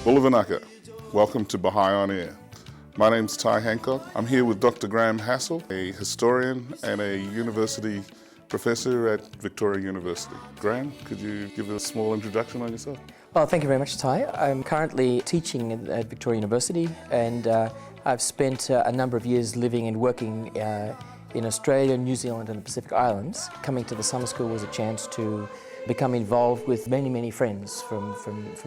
Bulavanaka, welcome to Baha'i on Air. My name's Tai Hancock. I'm here with Dr. Graham Hassall, a historian and a university professor at Victoria University. Graham, could you give a small introduction on yourself? Well, thank you very much, Tai. I'm currently teaching at Victoria University, and I've spent a number of years living and working in Australia, New Zealand and the Pacific Islands. Coming to the summer school was a chance to become involved with many friends from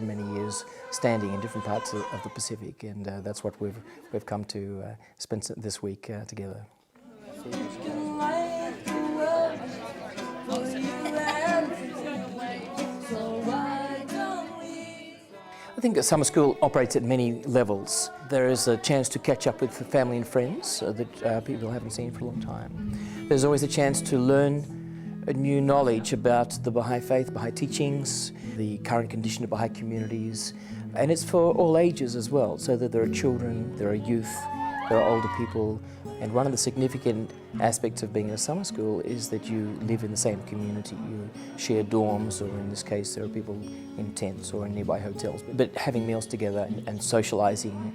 many years, standing in different parts of the Pacific, and that's what we've come to spend this week together. I think a summer school operates at many levels. There is a chance to catch up with family and friends that people haven't seen for a long time. There's always a chance to learn new knowledge about the Baha'i Faith, Baha'i teachings, the current condition of Baha'i communities, and it's for all ages as well, so that there are children, there are youth, there are older people, and one of the significant aspects of being in a summer school is that you live in the same community. You share dorms, or in this case there are people in tents or in nearby hotels, but having meals together and socialising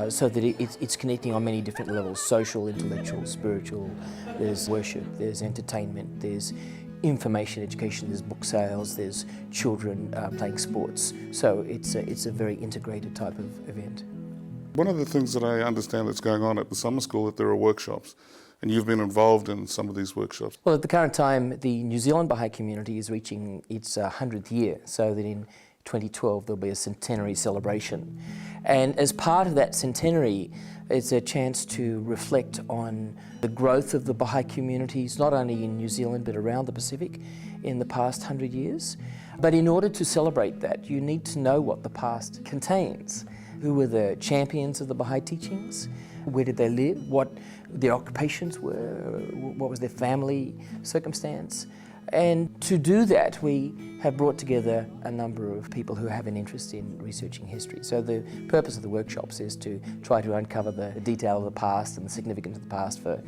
so that it's connecting on many different levels: social, intellectual, spiritual. There's worship, there's entertainment, there's information education, there's book sales, there's children playing sports. So it's a very integrated type of event. One of the things that I understand that's going on at the summer school, that there are workshops, and you've been involved in some of these workshops. Well, at the current time, the New Zealand Baha'i community is reaching its 100th year, so that in 2012 there'll be a centenary celebration. And as part of that centenary, it's a chance to reflect on the growth of the Baha'i communities, not only in New Zealand but around the Pacific in the past 100 years. But in order to celebrate that, you need to know what the past contains. Who were the champions of the Baha'i teachings? Where did they live? What their occupations were? What was their family circumstance? And to do that, we have brought together a number of people who have an interest in researching history. So the purpose of the workshops is to try to uncover the detail of the past and the significance of the past for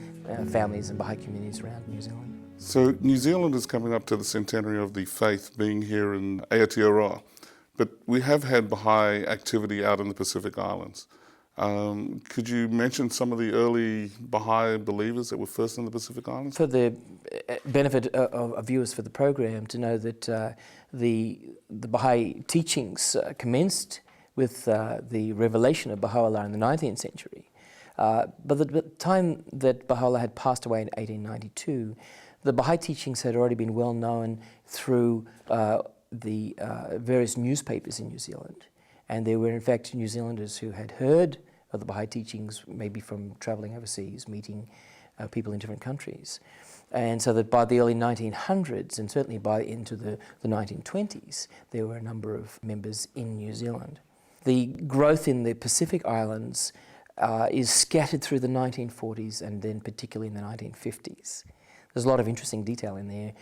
families and Baha'i communities around New Zealand. So New Zealand is coming up to the centenary of the faith, being here in Aotearoa. But we have had Baha'i activity out in the Pacific Islands. Could you mention some of the early Baha'i believers that were first in the Pacific Islands? For the benefit of viewers for the program, to know that the Baha'i teachings commenced with the revelation of Baha'u'llah in the 19th century. But at the time that Baha'u'llah had passed away in 1892, the Baha'i teachings had already been well known through the various newspapers in New Zealand. And there were in fact New Zealanders who had heard of the Baha'i teachings, maybe from travelling overseas, meeting people in different countries. And so that by the early 1900s, and certainly into the 1920s, there were a number of members in New Zealand. The growth in the Pacific Islands is scattered through the 1940s and then particularly in the 1950s. There's a lot of interesting detail in there.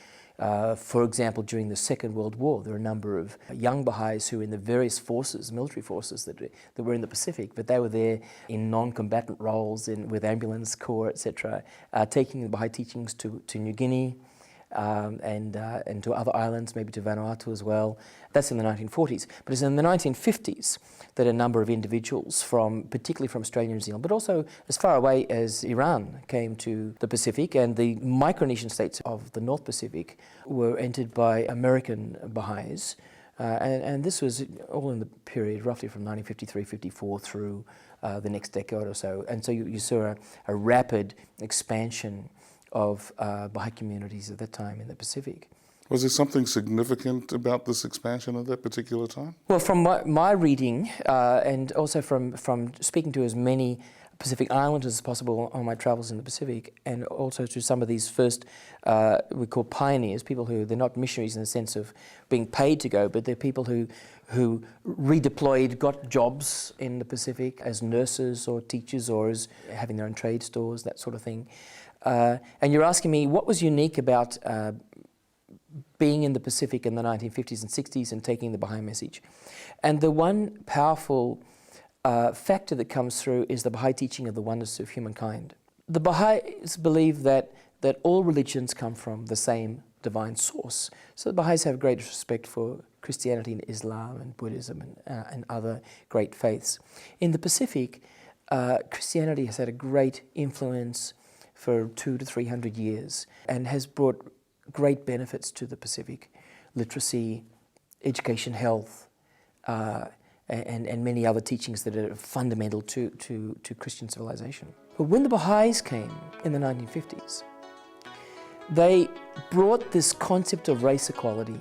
For example, during the Second World War, there were a number of young Baha'is who were in the various forces, military forces that were in the Pacific, but they were there in non-combatant roles with ambulance corps, etc., taking the Baha'i teachings to New Guinea and to other islands, maybe to Vanuatu as well. That's in the 1940s. But it's in the 1950s that a number of individuals particularly from Australia and New Zealand, but also as far away as Iran, came to the Pacific, and the Micronesian states of the North Pacific were entered by American Baha'is. And this was all in the period roughly from 1953-54 through the next decade or so. And so you saw a rapid expansion of Baha'i communities at that time in the Pacific. Was there something significant about this expansion at that particular time? Well, from my reading, and also from speaking to as many Pacific Islanders as possible on my travels in the Pacific, and also to some of these first, we call pioneers, people who, they're not missionaries in the sense of being paid to go, but they're people who redeployed, got jobs in the Pacific as nurses or teachers or as having their own trade stores, that sort of thing. And you're asking me what was unique about being in the Pacific in the 1950s and 60s and taking the Baha'i message. And the one powerful factor that comes through is the Baha'i teaching of the oneness of humankind. The Baha'is believe that all religions come from the same divine source. So the Baha'is have great respect for Christianity and Islam and Buddhism and other great faiths. In the Pacific, Christianity has had a great influence for 200 to 300 years and has brought great benefits to the Pacific: literacy, education, health, and many other teachings that are fundamental to Christian civilization. But when the Baha'is came in the 1950s, they brought this concept of race equality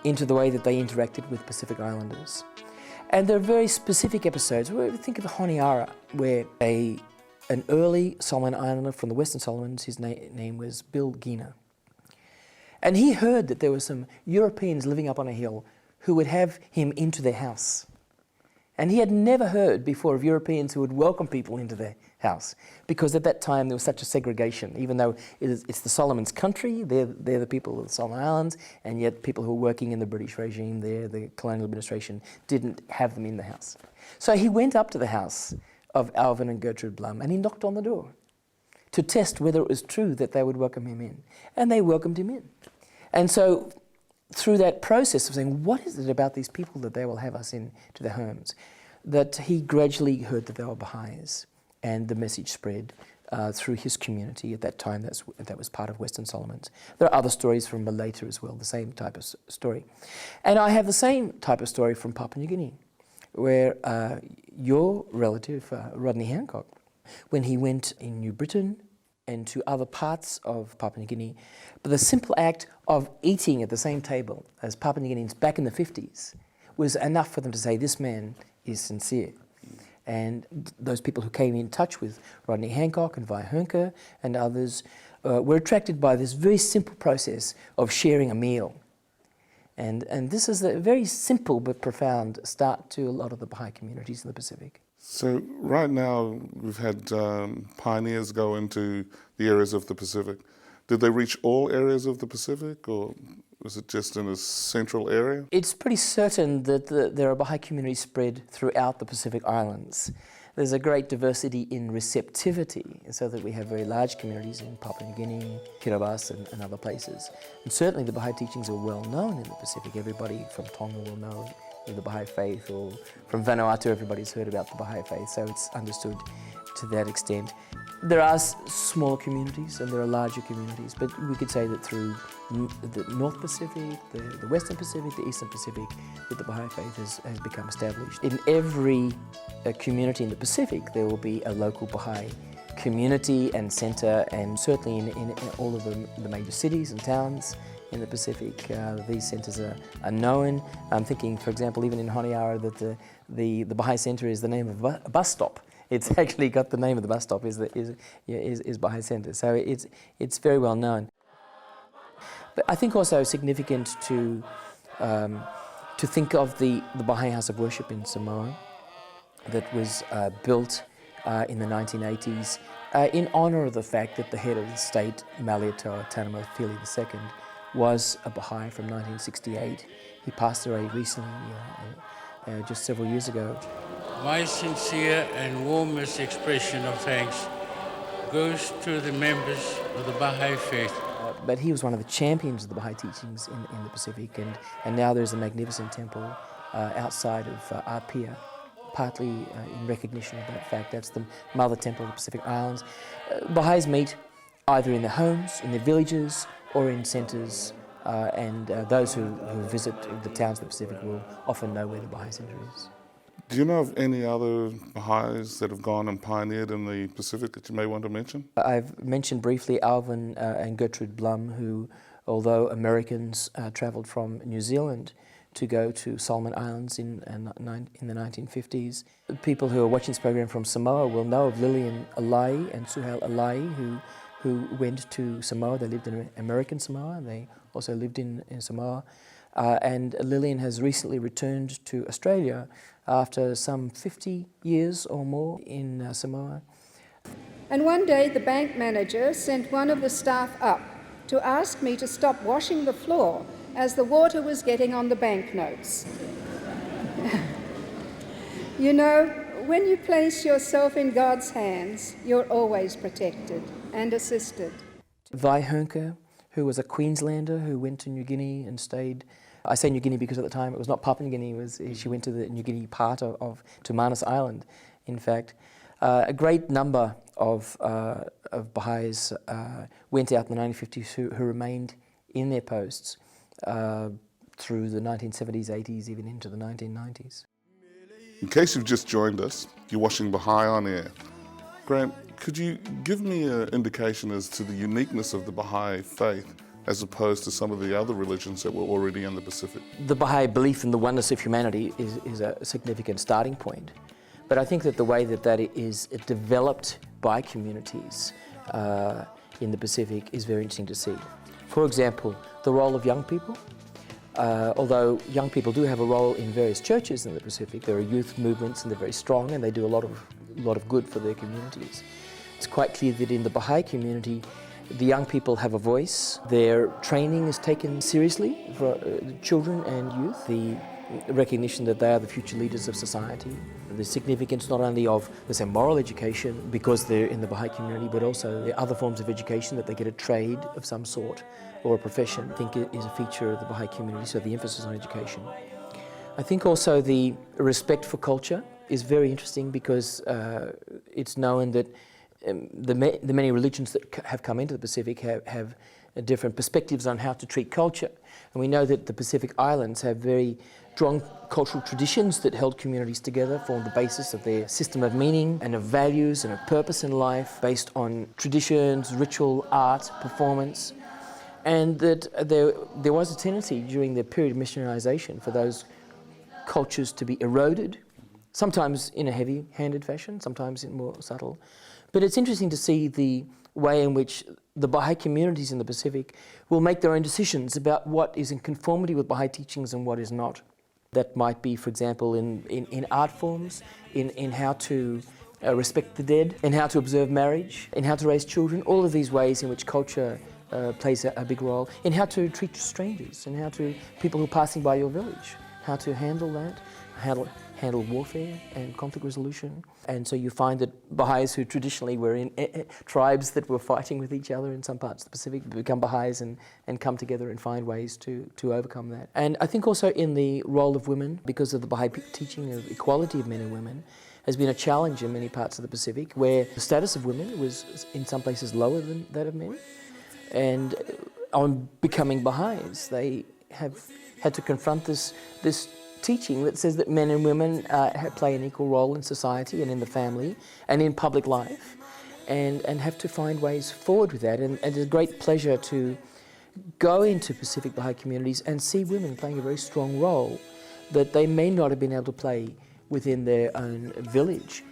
into the way that they interacted with Pacific Islanders. And there are very specific episodes. Think of Honiara, where an early Solomon Islander from the Western Solomons, his name was Bill Gina. And he heard that there were some Europeans living up on a hill who would have him into their house. And he had never heard before of Europeans who would welcome people into their house, because at that time there was such a segregation. Even though it's the Solomons' country, they're the people of the Solomon Islands, and yet people who were working in the British regime there, the colonial administration, didn't have them in the house. So he went up to the house of Alvin and Gertrude Blum, and he knocked on the door to test whether it was true that they would welcome him in. And they welcomed him in. And so through that process of saying, what is it about these people that they will have us into their homes, that he gradually heard that they were Baha'is, and the message spread through his community. At that time, that was part of Western Solomons. There are other stories from later as well, the same type of story. And I have the same type of story from Papua New Guinea, where your relative, Rodney Hancock, when he went in New Britain and to other parts of Papua New Guinea, but the simple act of eating at the same table as Papua New Guineans back in the 50s was enough for them to say, this man is sincere. And those people who came in touch with Rodney Hancock and Tai Hancock and others were attracted by this very simple process of sharing a meal. And this is a very simple but profound start to a lot of the Baha'i communities in the Pacific. So right now we've had pioneers go into the areas of the Pacific. Did they reach all areas of the Pacific, or was it just in a central area? It's pretty certain that there are Baha'i communities spread throughout the Pacific Islands. There's a great diversity in receptivity, so that we have very large communities in Papua New Guinea, Kiribati and other places. And certainly the Baha'i teachings are well known in the Pacific. Everybody from Tonga will know the Baha'i Faith, or from Vanuatu everybody's heard about the Baha'i Faith, so it's understood to that extent. There are smaller communities and there are larger communities, but we could say that through the North Pacific, the Western Pacific, the Eastern Pacific, that the Baha'i Faith has become established. In every community in the Pacific, there will be a local Baha'i community and centre, and certainly in all of the major cities and towns in the Pacific, these centres are known. I'm thinking, for example, even in Honiara, that the Baha'i Centre is the name of a bus stop. It's actually got the name of the bus stop is Baha'i Centre, so it's very well known. But I think also significant to think of the Baha'i House of Worship in Samoa, that was built in the 1980s in honour of the fact that the head of the state, Malietoa Tanamo Fili II, was a Baha'i from 1968. He passed away recently, just several years ago. My sincere and warmest expression of thanks goes to the members of the Baha'i Faith. But he was one of the champions of the Baha'i teachings in the Pacific, and now there's a magnificent temple outside of Apia, partly in recognition of that fact. That's the mother temple of the Pacific Islands. Baha'is meet either in their homes, in their villages, or in centres, and those who visit the towns of the Pacific will often know where the Baha'i Centre is. Do you know of any other Baha'is that have gone and pioneered in the Pacific that you may want to mention? I've mentioned briefly Alvin and Gertrude Blum, who, although Americans travelled from New Zealand to go to Solomon Islands in the 1950s. People who are watching this program from Samoa will know of Lillian Alai and Suhail Alai, who went to Samoa. They lived in American Samoa, and they also lived in Samoa. And Lillian has recently returned to Australia after some 50 years or more in Samoa. And one day the bank manager sent one of the staff up to ask me to stop washing the floor as the water was getting on the banknotes. You know, when you place yourself in God's hands, you're always protected and assisted. Tai Hancock, who was a Queenslander who went to New Guinea and stayed I say New Guinea because at the time it was not Papua New Guinea, she went to the New Guinea part to Manus Island, in fact. A great number of Baha'is went out in the 1950s who remained in their posts through the 1970s, 80s, even into the 1990s. In case you've just joined us, you're watching Baha'i on Air. Grant, could you give me an indication as to the uniqueness of the Baha'i faith as opposed to some of the other religions that were already in the Pacific? The Baha'i belief in the oneness of humanity is a significant starting point. But I think that the way that is developed by communities in the Pacific is very interesting to see. For example, the role of young people. Although young people do have a role in various churches in the Pacific, there are youth movements and they're very strong and they do a lot of good for their communities. It's quite clear that in the Baha'i community, the young people have a voice. Their training is taken seriously for children and youth. The recognition that they are the future leaders of society. The significance not only of, let's say, moral education because they're in the Baha'i community, but also the other forms of education, that they get a trade of some sort or a profession, I think is a feature of the Baha'i community, so the emphasis on education. I think also the respect for culture is very interesting because it's known that the many religions that have come into the Pacific have different perspectives on how to treat culture. And we know that the Pacific Islands have very strong cultural traditions that held communities together, formed the basis of their system of meaning and of values and of purpose in life based on traditions, ritual, art, performance. And that there was a tendency during the period of missionarization for those cultures to be eroded, sometimes in a heavy-handed fashion, sometimes in more subtle. But it's interesting to see the way in which the Baha'i communities in the Pacific will make their own decisions about what is in conformity with Baha'i teachings and what is not. That might be, for example, in art forms, in how to respect the dead, in how to observe marriage, in how to raise children, all of these ways in which culture plays a big role, in how to treat strangers, and how to people who are passing by your village, how to handle that, handle warfare and conflict resolution. And so you find that Baha'is who traditionally were in tribes that were fighting with each other in some parts of the Pacific become Baha'is and come together and find ways to overcome that. And I think also in the role of women, because of the Baha'i teaching of equality of men and women, has been a challenge in many parts of the Pacific where the status of women was in some places lower than that of men. And on becoming Baha'is, they have had to confront this teaching that says that men and women play an equal role in society and in the family and in public life, and have to find ways forward with that. And it's a great pleasure to go into Pacific Baha'i communities and see women playing a very strong role that they may not have been able to play within their own village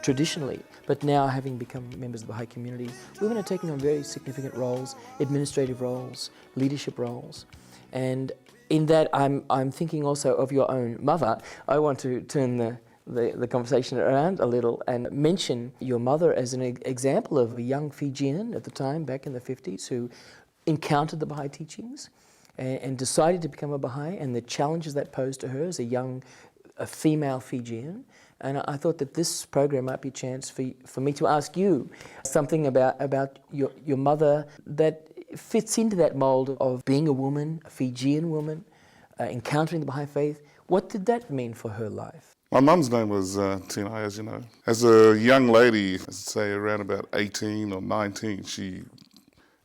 traditionally, but now having become members of the Baha'i community, women are taking on very significant roles, administrative roles, leadership roles. And in that, I'm thinking also of your own mother. I want to turn the conversation around a little and mention your mother as an example of a young Fijian at the time, back in the 50s, who encountered the Baha'i teachings and decided to become a Baha'i, and the challenges that posed to her as a female Fijian. And I thought that this program might be a chance for me to ask you something about your mother that fits into that mold of being a woman, a Fijian woman, encountering the Baha'i faith. What did that mean for her life? My mum's name was Tinai, as you know. As a young lady, I'd say around about 18 or 19, she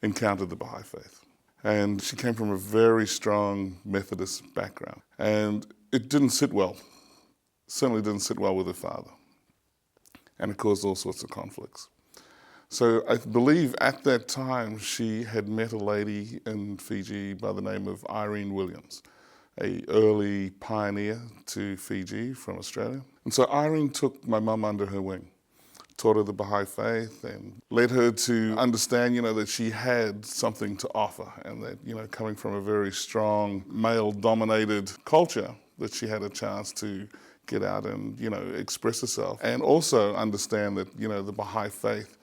encountered the Baha'i faith. And she came from a very strong Methodist background. And it didn't sit well. Certainly didn't sit well with her father. And it caused all sorts of conflicts. So I believe at that time she had met a lady in Fiji by the name of Irene Williams, an early pioneer to Fiji from Australia. And so Irene took my mum under her wing, taught her the Baha'i faith and led her to understand, that she had something to offer, and that, coming from a very strong male-dominated culture, that she had a chance to get out and, express herself. And also understand that, the Baha'i faith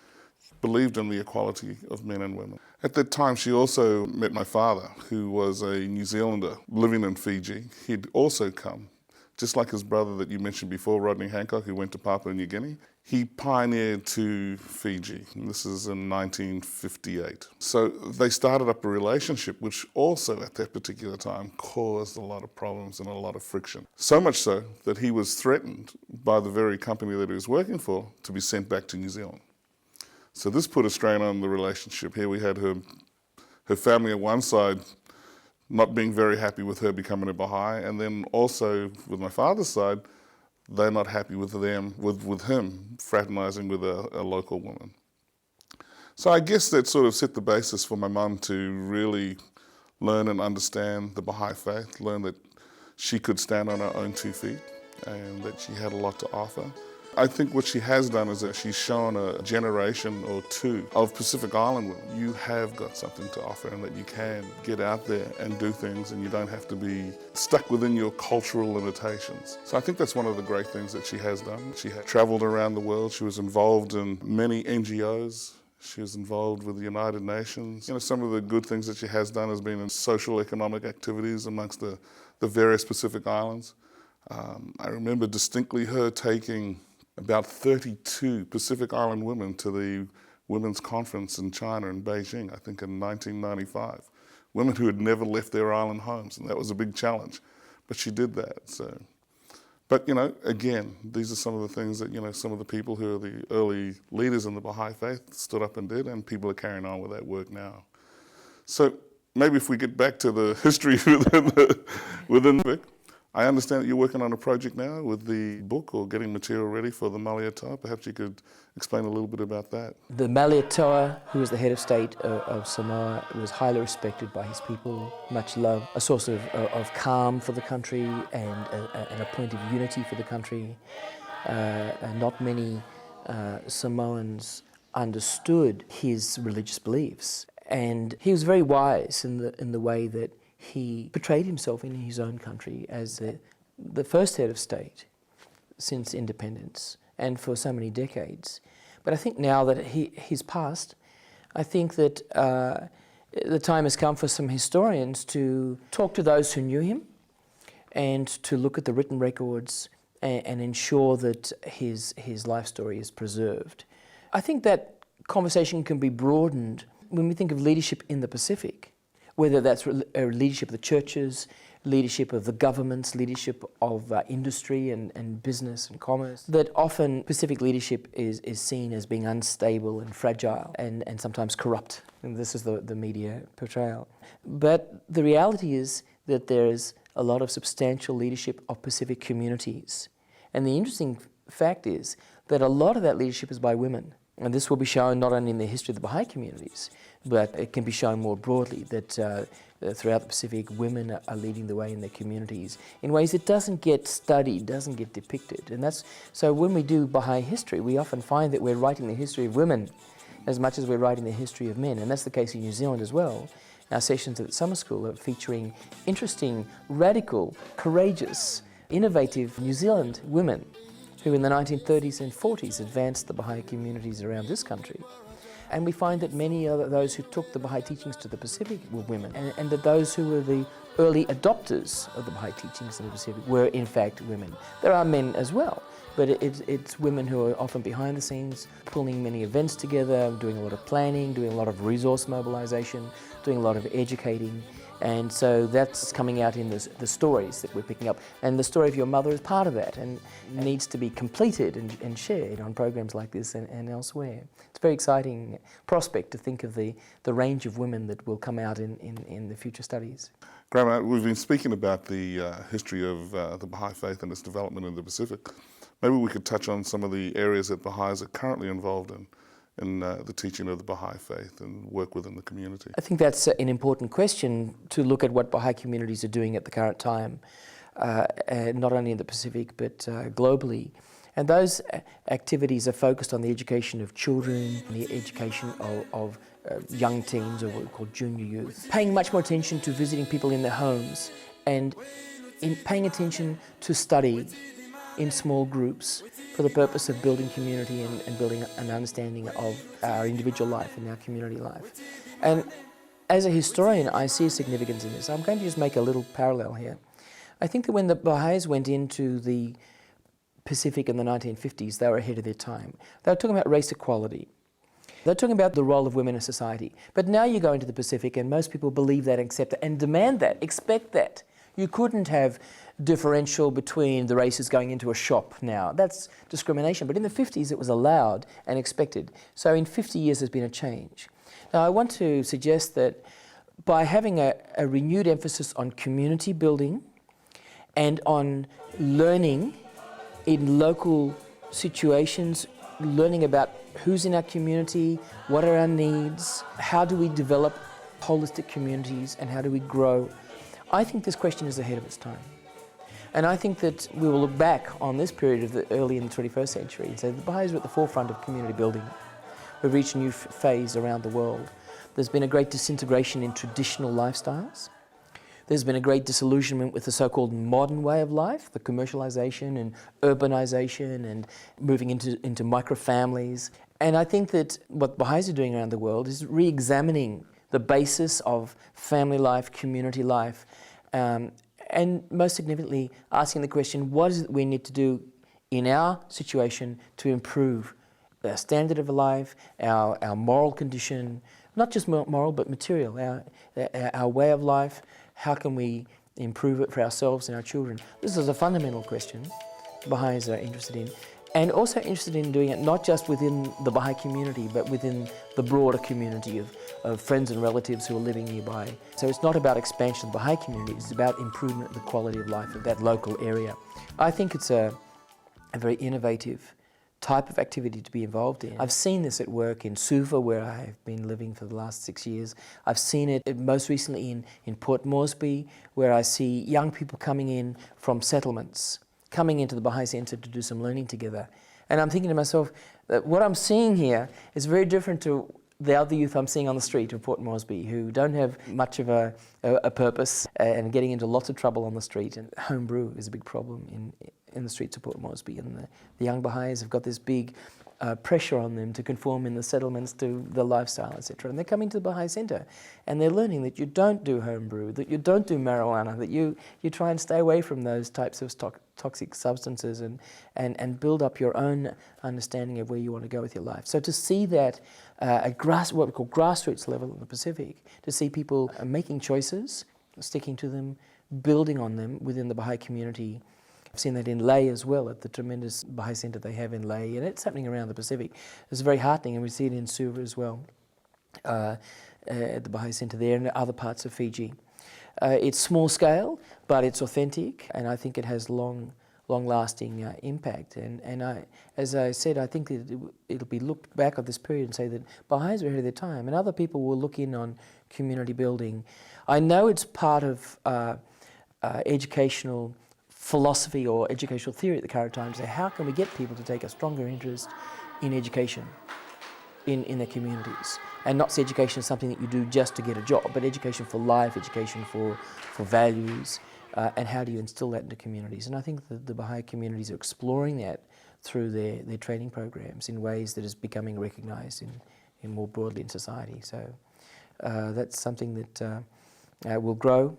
believed in the equality of men and women. At that time, she also met my father, who was a New Zealander living in Fiji. He'd also come Just like his brother that you mentioned before, Rodney Hancock, who went to Papua New Guinea, he pioneered to Fiji. And this is in 1958. So they started up a relationship which also at that particular time caused a lot of problems and a lot of friction. So much so that he was threatened by the very company that he was working for to be sent back to New Zealand. So this put a strain on the relationship. Here we had her family on one side not being very happy with her becoming a Baha'i, and then also with my father's side, they're not happy with him fraternizing with a local woman. So I guess that sort of set the basis for my mum to really learn and understand the Baha'i faith, learn that she could stand on her own 2 feet and that she had a lot to offer. I think what she has done is that she's shown a generation or two of Pacific Island women. You have got something to offer and that you can get out there and do things and you don't have to be stuck within your cultural limitations. So I think that's one of the great things that she has done. She had traveled around the world. She was involved in many NGOs. She was involved with the United Nations. You know, some of the good things that she has done has been in social economic activities amongst the various Pacific Islands. I remember distinctly her taking about 32 Pacific Island women to the Women's Conference in China in Beijing, I think in 1995. Women who had never left their island homes, and that was a big challenge. But she did that. So, but, you know, again, these are some of the things that, you know, some of the people who are the early leaders in the Baha'i Faith stood up and did, and people are carrying on with that work now. So maybe if we get back to the history within the book, I understand that you're working on a project now with the book or getting material ready for the Malietoa. Perhaps you could explain a little bit about that. The Malietoa, who was the head of state of Samoa, was highly respected by his people, much loved, a source of calm for the country and a point of unity for the country. And not many Samoans understood his religious beliefs. And he was very wise in the way that he portrayed himself in his own country as the first head of state since independence and for so many decades. But I think now that he's passed, I think that the time has come for some historians to talk to those who knew him and to look at the written records and ensure that his life story is preserved. I think that conversation can be broadened when we think of leadership in the Pacific, whether that's leadership of the churches, leadership of the governments, leadership of industry and business and commerce, that often Pacific leadership is seen as being unstable and fragile and sometimes corrupt. And this is the media portrayal. But the reality is that there's a lot of substantial leadership of Pacific communities. And the interesting fact is that a lot of that leadership is by women. And this will be shown not only in the history of the Baha'i communities, but it can be shown more broadly that throughout the Pacific, women are leading the way in their communities in ways that doesn't get studied, doesn't get depicted. And so when we do Baha'i history, we often find that we're writing the history of women as much as we're writing the history of men. And that's the case in New Zealand as well. Our sessions at summer school are featuring interesting, radical, courageous, innovative New Zealand women who in the 1930s and 40s advanced the Baha'i communities around this country. And we find that many of those who took the Baha'i teachings to the Pacific were women, and that those who were the early adopters of the Baha'i teachings in the Pacific were in fact women. There are men as well, but it's women who are often behind the scenes, pulling many events together, doing a lot of planning, doing a lot of resource mobilization, doing a lot of educating. And so that's coming out in the stories that we're picking up. And the story of your mother is part of that and needs to be completed and shared on programs like this and elsewhere. It's a very exciting prospect to think of the range of women that will come out in the future studies. Graham, we've been speaking about the history of the Baha'i Faith and its development in the Pacific. Maybe we could touch on some of the areas that Baha'is are currently involved in the teaching of the Baha'i Faith and work within the community. I think that's an important question to look at what Baha'i communities are doing at the current time, not only in the Pacific but globally. And those activities are focused on the education of children, the education of young teens, or what we call junior youth, paying much more attention to visiting people in their homes and in paying attention to study in small groups for the purpose of building community and building an understanding of our individual life and our community life. And as a historian, I see a significance in this. I'm going to just make a little parallel here. I think that when the Baha'is went into the Pacific in the 1950s, they were ahead of their time. They were talking about race equality. They're talking about the role of women in society. But now you go into the Pacific and most people believe that, accept that, and demand that, expect that. You couldn't have differential between the races going into a shop now. That's discrimination. But in the 50s, it was allowed and expected. So in 50 years, there's been a change. Now, I want to suggest that by having a renewed emphasis on community building and on learning in local situations, learning about who's in our community, what are our needs, how do we develop holistic communities, and how do we grow, I think this question is ahead of its time. And I think that we will look back on this period of the early in the 21st century and say the Baha'is were at the forefront of community building. We've reached a new phase around the world. There's been a great disintegration in traditional lifestyles. There's been a great disillusionment with the so-called modern way of life, the commercialization and urbanization and moving into micro-families. And I think that what Baha'is are doing around the world is re-examining the basis of family life, community life, and most significantly asking the question, what is it we need to do in our situation to improve our standard of life, our moral condition, not just moral but material, our way of life. How can we improve it for ourselves and our children? This is a fundamental question the Baha'is are interested in, and also interested in doing it not just within the Baha'i community but within the broader community of friends and relatives who are living nearby. So it's not about expansion of the Baha'i community, it's about improvement of the quality of life of that local area. I think it's a very innovative type of activity to be involved in. I've seen this at work in Suva, where I've been living for the last 6 years. I've seen it most recently in Port Moresby, where I see young people coming in from settlements, coming into the Baha'i Centre to do some learning together. And I'm thinking to myself that what I'm seeing here is very different to the other youth I'm seeing on the street of Port Moresby, who don't have much of a purpose and getting into lots of trouble on the street. And homebrew is a big problem in the streets of Port Moresby. And the young Baha'is have got this big pressure on them to conform in the settlements to the lifestyle, etc. And they're coming to the Baha'i Centre and they're learning that you don't do homebrew, that you don't do marijuana, that you try and stay away from those types of toxic substances and build up your own understanding of where you want to go with your life. So to see that at what we call grassroots level in the Pacific, to see people making choices, sticking to them, building on them within the Baha'i community. I've seen that in Lae as well, at the tremendous Baha'i Centre they have in Lae, and it's happening around the Pacific. It's very heartening, and we see it in Suva as well, at the Baha'i Centre there and other parts of Fiji. It's small scale, but it's authentic, and I think it has long-lasting impact. And as I said, I think that it'll be looked back at this period and say that Baha'is were ahead of their time, and other people will look in on community building. I know it's part of educational philosophy or educational theory at the current time to say, how can we get people to take a stronger interest in education in their communities, and not see education as something that you do just to get a job, but education for life, education for values, and how do you instill that into communities. And I think that the Baha'i communities are exploring that through their training programs in ways that is becoming recognised in more broadly in society. So that's something that will grow.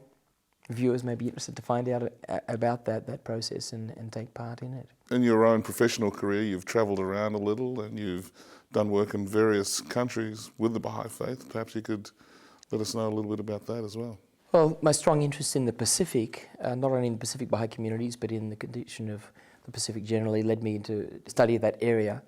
Viewers may be interested to find out about that process and take part in it. In your own professional career, you've travelled around a little and you've done work in various countries with the Baha'i Faith. Perhaps you could let us know a little bit about that as well. Well, my strong interest in the Pacific, not only in the Pacific Baha'i communities, but in the condition of the Pacific generally, led me to study that area.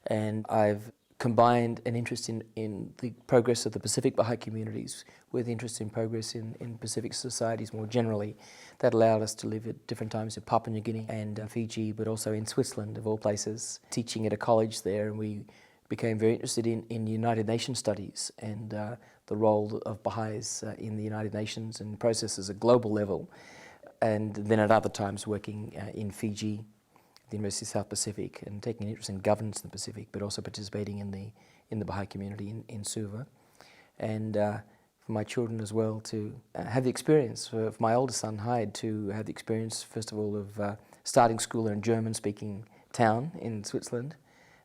And I've combined an interest in the progress of the Pacific Baha'i communities with interest in progress in Pacific societies more generally. That allowed us to live at different times in Papua New Guinea and Fiji, but also in Switzerland, of all places, teaching at a college there. And we became very interested in United Nations studies and the role of Baha'is in the United Nations and processes at global level. And then at other times working in Fiji, the University of South Pacific, and taking an interest in governance in the Pacific, but also participating in the Baha'i community in Suva. And for my children as well to have the experience, for my oldest son Hyde to have the experience first of all of starting school in a German-speaking town in Switzerland,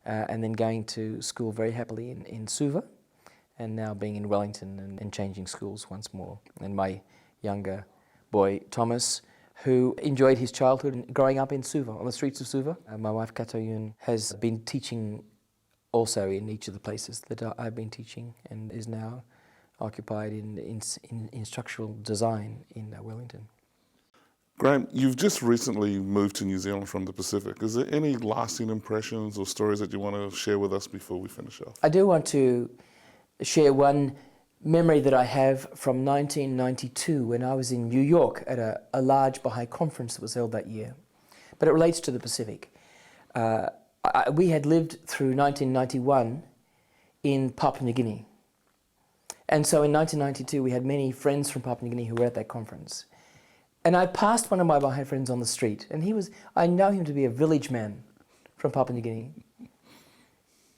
and then going to school very happily in Suva, and now being in Wellington and changing schools once more. And my younger boy Thomas who enjoyed his childhood growing up in Suva, on the streets of Suva. My wife Katoyun has been teaching also in each of the places that I've been teaching, and is now occupied in structural design in Wellington. Graham, you've just recently moved to New Zealand from the Pacific. Is there any lasting impressions or stories that you want to share with us before we finish off? I do want to share one memory that I have from 1992 when I was in New York at a large Baha'i conference that was held that year. But it relates to the Pacific. We had lived through 1991 in Papua New Guinea. And so in 1992 we had many friends from Papua New Guinea who were at that conference. And I passed one of my Baha'i friends on the street, and I know him to be a village man from Papua New Guinea.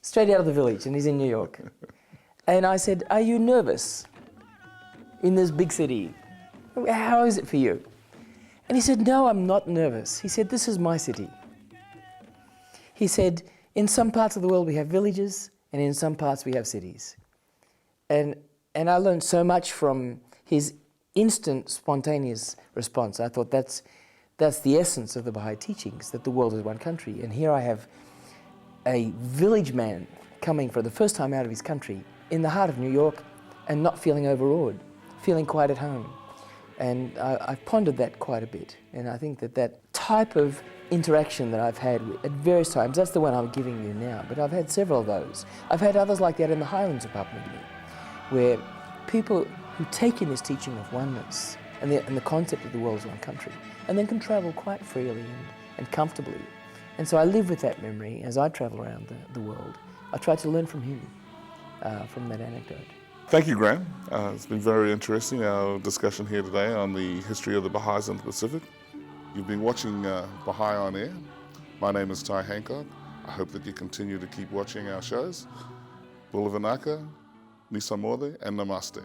Straight out of the village, and he's in New York. And I said, "Are you nervous in this big city? How is it for you?" And he said, "No, I'm not nervous." He said, "This is my city." He said, "In some parts of the world we have villages, and in some parts we have cities." And I learned so much from his instant, spontaneous response. I thought that's the essence of the Baha'i teachings, that the world is one country. And here I have a village man coming for the first time out of his country in the heart of New York and not feeling overawed, feeling quite at home. And I've pondered that quite a bit. And I think that type of interaction that I've had at various times, that's the one I'm giving you now, but I've had several of those. I've had others like that in the highlands of Papua New Guinea, where people who take in this teaching of oneness and the concept of the world as one country, and then can travel quite freely and comfortably. And so I live with that memory as I travel around the world. I try to learn from him, from that anecdote. Thank you, Graham. It's been very interesting, our discussion here today on the history of the Baha'is in the Pacific. You've been watching Baha'i on Air. My name is Tai Hancock. I hope that you continue to keep watching our shows. Bulavanaka, Nisamode, and Namaste.